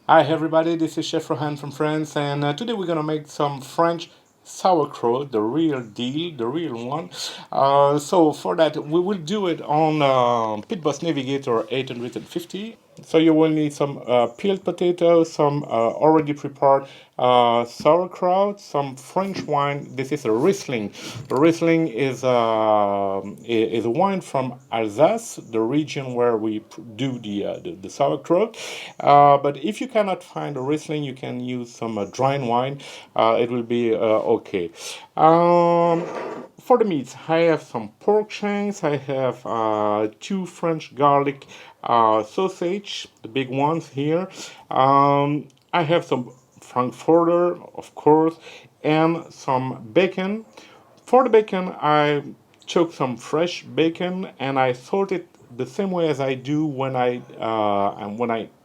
Hi everybody, this is Chef Rohan from France, and today we're gonna make some French sauerkraut, the real deal, the real one. So for that, we will do it on Pit Boss Navigator 850. So you will need some peeled potatoes, some already prepared sauerkraut, some French wine. This is a Riesling. The Riesling is a wine from Alsace, the region where we do the sauerkraut. But if you cannot find a Riesling, you can use some dry wine. It will be okay. For the meats, I have some pork shanks. I have two French garlic sausage, the big ones here. I have some frankfurter, of course, and some bacon. For the bacon, I took some fresh bacon and I salt it the same way as I do when I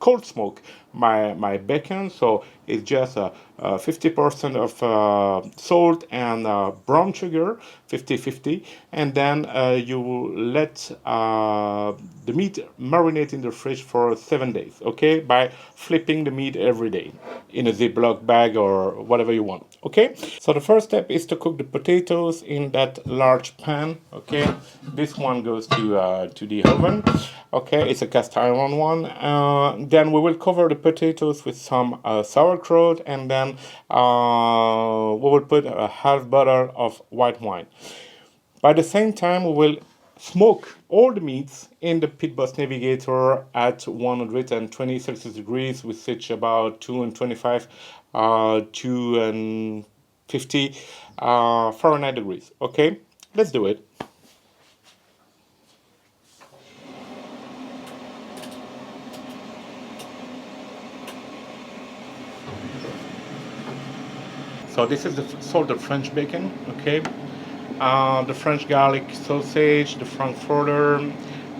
cold smoke my bacon. So it's just 50% of salt and brown sugar, 50-50, and then you let the meat marinate in the fridge for 7 days. Okay, by flipping the meat every day in a Ziploc bag or whatever you want. Okay, so the first step is to cook the potatoes in that large pan. Okay, this one goes to the oven. Okay, it's a cast iron one. Then we will cover the potatoes with some sauerkraut, and then we will put a half bottle of white wine. By the same time, we will smoke all the meats in the Pit Boss Navigator at 120 Celsius degrees, with which about 225 to 50 Fahrenheit degrees. Okay, let's do it. So this is the salted French bacon. Okay, the French garlic sausage, the frankfurter,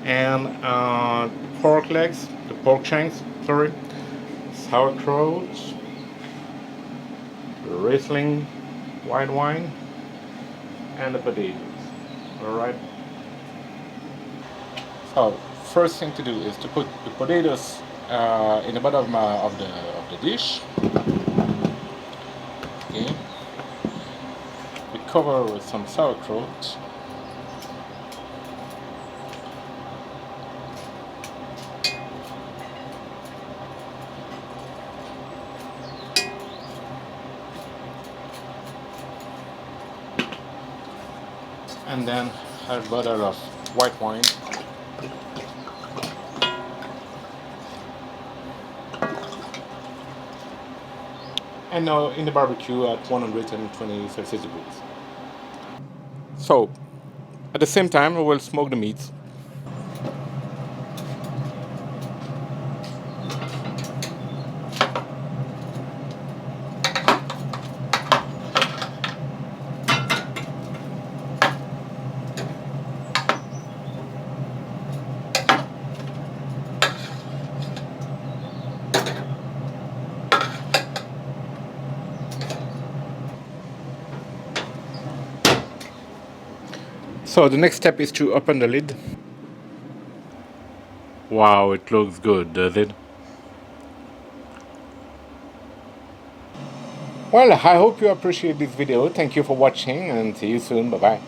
and pork legs, the pork shanks. Sorry, sauerkraut, Riesling white wine, and the potatoes. All right. So first thing to do is to put the potatoes in the bottom of the dish. Okay. We cover with some sauerkraut. And then a bottle of white wine. And now in the barbecue at 120 Celsius degrees. So at the same time, we will smoke the meats. So the next step is to open the lid. Wow, it looks good, does it? Well, I hope you appreciate this video. Thank you for watching and see you soon. Bye bye.